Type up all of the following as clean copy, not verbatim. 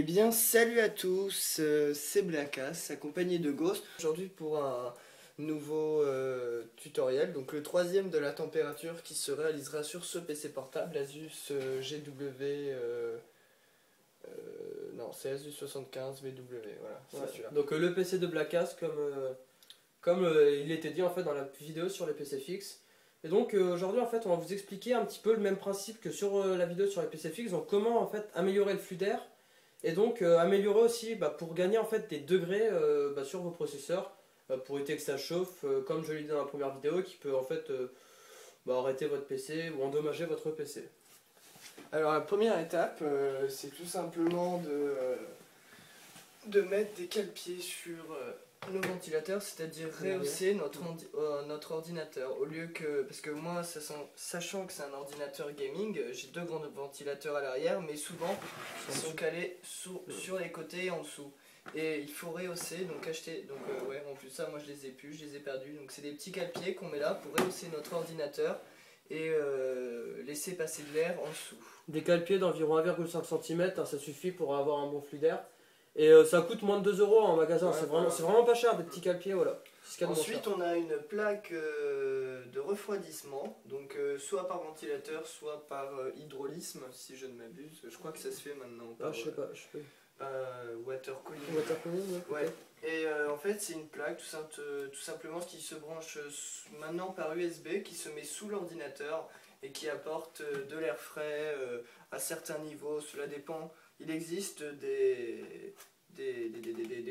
Eh bien, salut à tous, c'est Blackass, accompagné de Ghost. Aujourd'hui pour un nouveau tutoriel, donc le troisième de la température qui se réalisera sur ce PC portable, Asus GW... non, c'est Asus 75 VW, voilà, c'est celui-là. Donc le PC de Blackass, comme il était dit en fait dans la vidéo sur les PC fixes. Et donc aujourd'hui en fait on va vous expliquer un petit peu le même principe que sur la vidéo sur les PC fixes, donc comment en fait améliorer le flux d'air et donc améliorer aussi pour gagner en fait des degrés sur vos processeurs pour éviter que ça chauffe, comme je l'ai dit dans la première vidéo, qui peut en fait arrêter votre PC ou endommager votre PC. Alors la première étape, c'est tout simplement de mettre des cale-pieds sur nos ventilateurs, c'est-à-dire rehausser notre ordinateur. Au lieu que, parce que moi, sachant que c'est un ordinateur gaming, j'ai deux grands ventilateurs à l'arrière, mais souvent ils sont calés sur les côtés et en dessous. Et il faut rehausser, donc acheter, donc ouais, en plus ça, moi je les ai plus, je les ai perdus. Donc c'est des petits cale-pieds qu'on met là pour rehausser notre ordinateur et laisser passer de l'air en dessous. Des cale-pieds d'environ 1,5 cm, ça suffit pour avoir un bon flux d'air. Et ça coûte moins de 2 € en magasin, Ouais, c'est vraiment pas cher, des petits cale-pieds, voilà. Ensuite, on a une plaque de refroidissement, donc soit par ventilateur, soit par hydraulisme, si je ne m'abuse. Je crois que ça se fait maintenant par je sais pas. water cooling. Water cooling, ouais. Et en fait, c'est une plaque tout simplement qui se branche maintenant par USB, qui se met sous l'ordinateur et qui apporte de l'air frais à certains niveaux. Cela dépend. Il existe des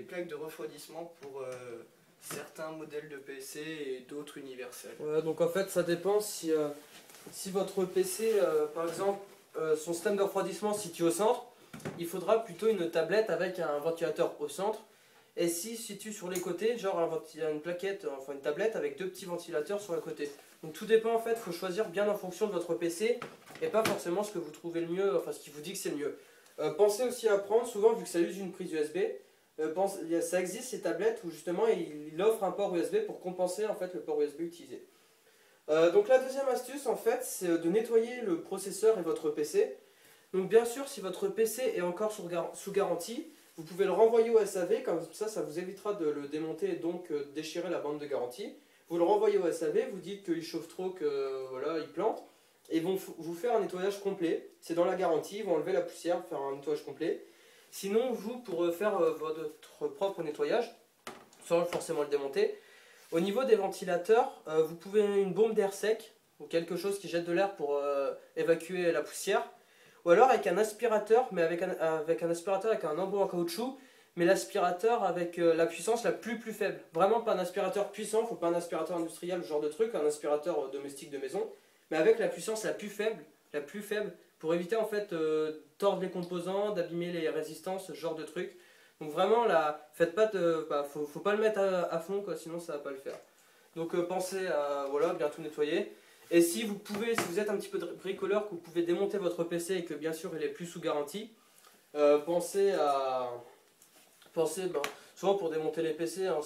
plaques de refroidissement pour certains modèles de PC et d'autres universels. Ouais, donc en fait ça dépend si votre PC, par exemple, son système de refroidissement se situe au centre, il faudra plutôt une tablette avec un ventilateur au centre. Et s'il se situe sur les côtés, genre une plaquette, enfin une tablette avec deux petits ventilateurs sur les côtés. Donc tout dépend en fait, il faut choisir bien en fonction de votre PC et pas forcément ce que vous trouvez le mieux, enfin ce qui vous dit que c'est le mieux. Pensez aussi à prendre, souvent vu que ça use une prise USB, ça existe ces tablettes où justement il offre un port USB pour compenser en fait le port USB utilisé. Donc la deuxième astuce en fait c'est de nettoyer le processeur et votre PC. Donc bien sûr si votre PC est encore sous garantie, vous pouvez le renvoyer au SAV, comme ça vous évitera de le démonter et donc déchirer la bande de garantie. Vous le renvoyez au SAV, vous dites qu'il chauffe trop, que voilà, il plante, et ils vont vous faire un nettoyage complet. C'est dans la garantie, ils vont enlever la poussière, faire un nettoyage complet. Sinon, vous, pour faire votre propre nettoyage, sans forcément le démonter, au niveau des ventilateurs, vous pouvez une bombe d'air sec, ou quelque chose qui jette de l'air pour évacuer la poussière, ou alors avec un aspirateur, mais avec un aspirateur avec un embout en caoutchouc, mais l'aspirateur avec la puissance la plus faible. Vraiment pas un aspirateur puissant, il ne faut pas un aspirateur industriel, ce genre de truc, un aspirateur domestique de maison, mais avec la puissance la plus faible, pour éviter en fait tordre les composants, d'abîmer les résistances, ce genre de truc. Donc vraiment là, faites pas faut pas le mettre à fond quoi, sinon ça va pas le faire. Donc pensez à voilà, bien tout nettoyer. Et si vous pouvez, si vous êtes un petit peu bricoleur, que vous pouvez démonter votre PC et que bien sûr il est plus sous garantie, pensez souvent pour démonter les PC, hein,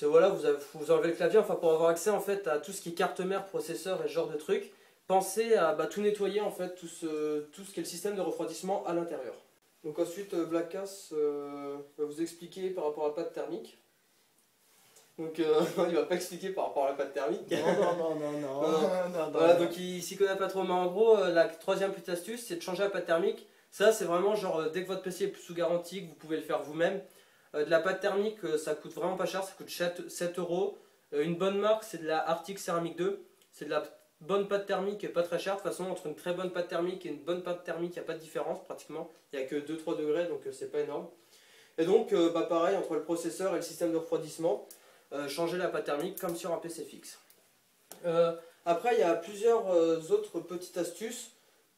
voilà, vous enlevez le clavier, enfin pour avoir accès en fait à tout ce qui est carte mère, processeur et ce genre de trucs, pensez à tout nettoyer en fait, tout ce qui est le système de refroidissement à l'intérieur. Donc ensuite Blackass va vous expliquer par rapport à la pâte thermique. Donc non, il va pas expliquer par rapport à la pâte thermique. Non. Voilà, donc il s'y connaît pas trop, mais en gros la troisième petite astuce c'est de changer la pâte thermique. Ça c'est vraiment genre dès que votre PC est plus sous garantie, que vous pouvez le faire vous-même. De la pâte thermique ça coûte vraiment pas cher, ça coûte 7 €. Une bonne marque c'est de la Arctic Ceramic 2. C'est de la bonne pâte thermique et pas très chère. De toute façon entre une très bonne pâte thermique et une bonne pâte thermique il n'y a pas de différence pratiquement. Il n'y a que 2-3 degrés donc c'est pas énorme. Et donc pareil entre le processeur et le système de refroidissement, changer la pâte thermique comme sur un PC fixe. Après il y a plusieurs autres petites astuces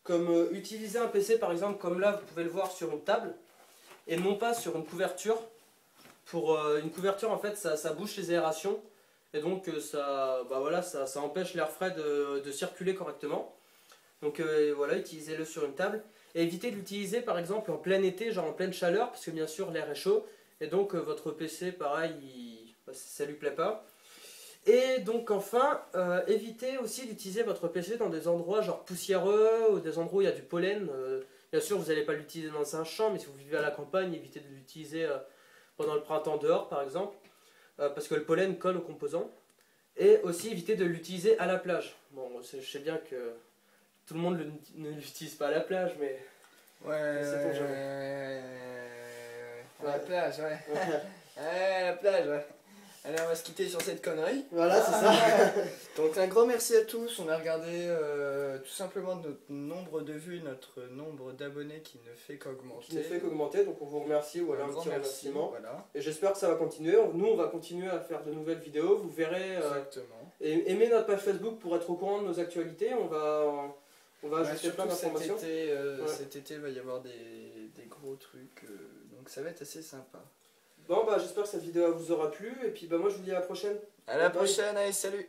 comme utiliser un PC par exemple comme là vous pouvez le voir sur une table et non pas sur une couverture. Pour une couverture en fait ça bouche les aérations et donc ça empêche l'air frais de circuler correctement. Donc voilà, utilisez-le sur une table et évitez de l'utiliser par exemple en plein été, genre en pleine chaleur, parce que bien sûr l'air est chaud et donc votre PC pareil ça lui plaît pas. Et donc enfin, évitez aussi d'utiliser votre PC dans des endroits genre poussiéreux ou des endroits où il y a du pollen. Bien sûr, vous n'allez pas l'utiliser dans un champ, mais si vous vivez à la campagne, évitez de l'utiliser pendant le printemps dehors, par exemple, parce que le pollen colle aux composants. Et aussi évitez de l'utiliser à la plage. Bon, je sais bien que tout le monde ne l'utilise pas à la plage, mais Ouais, c'est pour jamais. La plage, ouais. Ouais, la plage, ouais. Allez, on va se quitter sur cette connerie. Voilà, c'est ça. Donc un grand merci à tous. On a regardé tout simplement notre nombre de vues, notre nombre d'abonnés qui ne fait qu'augmenter. Qui ne fait qu'augmenter, donc on vous remercie, voilà un grand petit merci, remerciement. voilà. Et j'espère que ça va continuer. Nous, on va continuer à faire de nouvelles vidéos. Vous verrez. Exactement. Et aimez notre page Facebook pour être au courant de nos actualités. On va ajouter Surtout plein d'informations. cet été, il va y avoir des gros trucs. Donc ça va être assez sympa. Bon, bah j'espère que cette vidéo vous aura plu. Et puis bah moi je vous dis à la prochaine. À la Bye. prochaine, allez, salut!